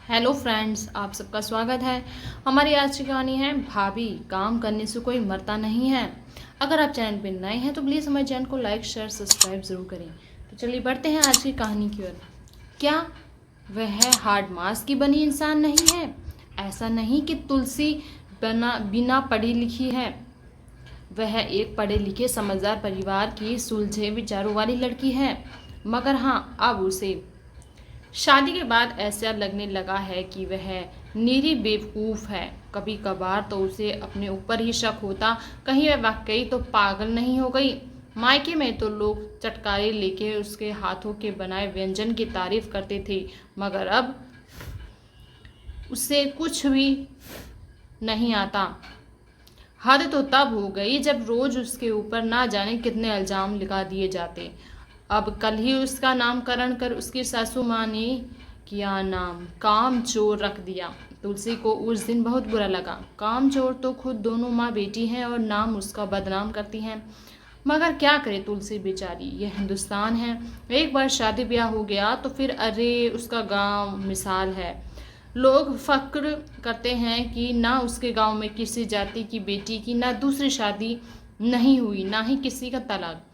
Hello friends, आप सबका स्वागत है। हमारी आज की कहानी है भाभी, काम करने से कोई मरता नहीं है। अगर आप चैनल पर नए हैं तो प्लीज़ हमारे चैनल को लाइक शेयर सब्सक्राइब ज़रूर करें। तो चलिए बढ़ते हैं आज की कहानी की ओर। क्या वह हार्ड मास की बनी इंसान नहीं है? ऐसा नहीं कि तुलसी बिना पढ़ी लिखी है। वह एक पढ़े लिखे समझदार परिवार की सुलझे विचारों वाली लड़की है। मगर हाँ, अब उसे शादी के बाद ऐसा लगने लगा है कि वह निरी बेवकूफ़ है। कभी कभार तो उसे अपने ऊपर ही शक होता, कहीं वह वाकई तो पागल नहीं हो गई। मायके में तो लोग चटकारे लेके उसके हाथों के बनाए व्यंजन की तारीफ करते थे, मगर अब उससे कुछ भी नहीं आता। हद तो तब हो गई जब रोज उसके ऊपर ना जाने कितने इल्जाम लगा दिए जाते। अब कल ही उसका नामकरण कर उसकी सासू माँ ने किया नाम काम चोर रख दिया। तुलसी को उस दिन बहुत बुरा लगा। काम चोर तो खुद दोनों माँ बेटी हैं और नाम उसका बदनाम करती हैं। मगर क्या करे तुलसी बेचारी, यह हिंदुस्तान है। एक बार शादी ब्याह हो गया तो फिर अरे उसका गांव मिसाल है। लोग फक्र करते हैं कि ना उसके गांव में किसी जाति की बेटी की ना दूसरी शादी नहीं हुई, ना ही किसी का तलाक।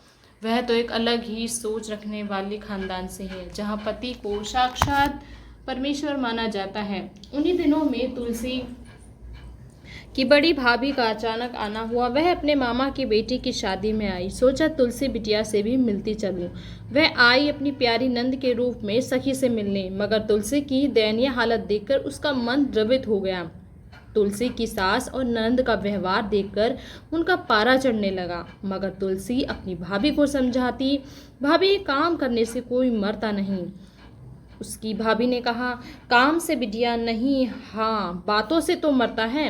वह तो एक अलग ही सोच रखने वाले खानदान से है, जहाँ पति को साक्षात परमेश्वर माना जाता है। उन्हीं दिनों में तुलसी की बड़ी भाभी का अचानक आना हुआ। वह अपने मामा की बेटी की शादी में आई। सोचा तुलसी बिटिया से भी मिलती चलूं। वह आई अपनी प्यारी नंद के रूप में सखी से मिलने, मगर तुलसी की दयनीय हालत देखकर उसका मन द्रवित हो गया। तुलसी की सास और नंद का व्यवहार देखकर उनका पारा चढ़ने लगा। मगर तुलसी अपनी भाभी को समझाती, भाभी काम करने से कोई मरता नहीं। उसकी भाभी ने कहा, काम से बिटिया नहीं, हाँ बातों से तो मरता है।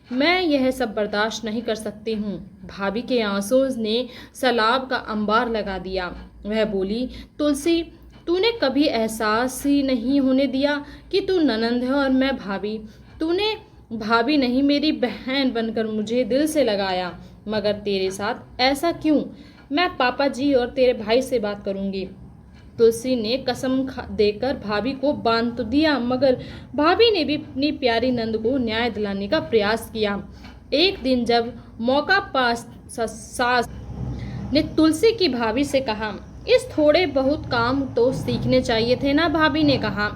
मैं यह सब बर्दाश्त नहीं कर सकती हूँ। भाभी के आंसू ने सलाब का अंबार लगा दिया। वह बोली, तुलसी तूने कभी एहसास ही नहीं होने दिया कि तू ननंद है और मैं भाभी। तूने भाभी नहीं, मेरी बहन बनकर मुझे दिल से लगाया, मगर तेरे साथ ऐसा क्यों? मैं पापा जी और तेरे भाई से बात करूंगी। तुलसी ने कसम देकर भाभी को बांध तो दिया, मगर भाभी ने भी अपनी प्यारी नंद को न्याय दिलाने का प्रयास किया। एक दिन जब मौका पास सास ने तुलसी की भाभी से कहा, इस थोड़े बहुत काम तो सीखने चाहिए थे ना? भाभी ने कहा,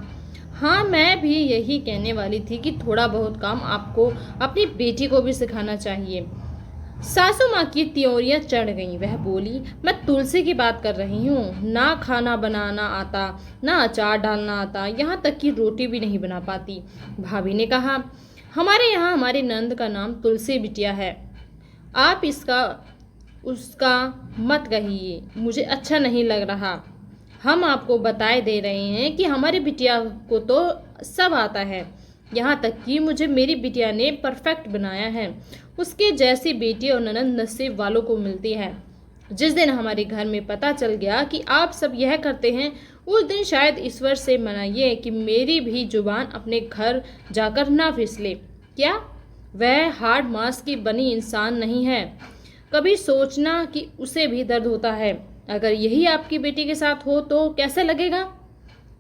हाँ मैं भी यही कहने वाली थी कि थोड़ा बहुत काम आपको अपनी बेटी को भी सिखाना चाहिए। सासू माँ की त्योरियां चढ़ गईं। वह बोली, मैं तुलसी की बात कर रही हूँ। ना खाना बनाना आता, ना अचार डालना आता, यहाँ तक कि रोटी भी नहीं बना पाती। भाभी ने कहा, हमारे यहाँ हमारी नंद का नाम तुलसी बिटिया है। आप इसका उसका मत कहिए, मुझे अच्छा नहीं लग रहा। हम आपको बताए दे रहे हैं कि हमारी बिटिया को तो सब आता है, यहाँ तक कि मुझे मेरी बिटिया ने परफेक्ट बनाया है। उसके जैसी बेटी और ननद नसीब वालों को मिलती है। जिस दिन हमारे घर में पता चल गया कि आप सब यह करते हैं, उस दिन शायद ईश्वर से मनाइए कि मेरी भी जुबान अपने घर जाकर ना फिसले। क्या वह हार्ड मास की बनी इंसान नहीं है? कभी सोचना कि उसे भी दर्द होता है। अगर यही आपकी बेटी के साथ हो तो कैसे लगेगा?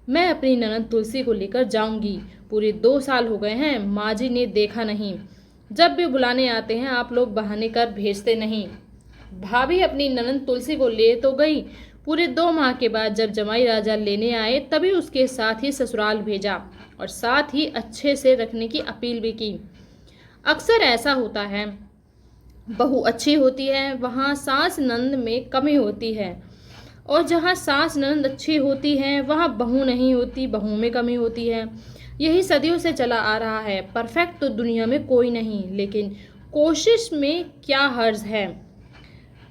मैं अपनी ननद तुलसी को लेकर जाऊंगी। पूरे 2 साल हो गए हैं, माँ जी ने देखा नहीं। जब भी बुलाने आते हैं आप लोग बहाने कर भेजते नहीं। भाभी अपनी ननद तुलसी को ले तो गई। पूरे 2 माह के बाद जब जमाई राजा लेने आए तभी उसके साथ ही ससुराल भेजा और साथ ही अच्छे से रखने की अपील भी की। अक्सर ऐसा होता है, बहू अच्छी होती है वहाँ सास नंद में कमी होती है, और जहाँ सास नंद अच्छी होती है वहाँ बहू नहीं होती, बहू में कमी होती है। यही सदियों से चला आ रहा है। परफेक्ट तो दुनिया में कोई नहीं, लेकिन कोशिश में क्या हर्ज है।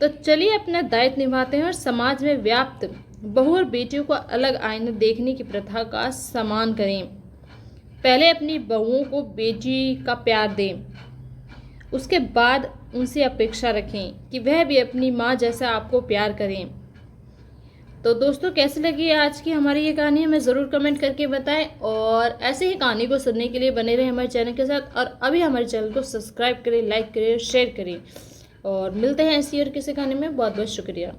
तो चलिए अपना दायित्व निभाते हैं और समाज में व्याप्त बहू और बेटियों को अलग आईने देखने की प्रथा का सम्मान करें। पहले अपनी बहुओं को बेटी का प्यार दें, उसके बाद उनसे अपेक्षा रखें कि वह भी अपनी माँ जैसा आपको प्यार करें। तो दोस्तों, कैसी लगी आज की हमारी ये कहानी हमें ज़रूर कमेंट करके बताएं, और ऐसे ही कहानी को सुनने के लिए बने रहें हमारे चैनल के साथ। और अभी हमारे चैनल को सब्सक्राइब करें, लाइक करें, शेयर करें, और मिलते हैं ऐसी और किसी कहानी में। बहुत बहुत शुक्रिया।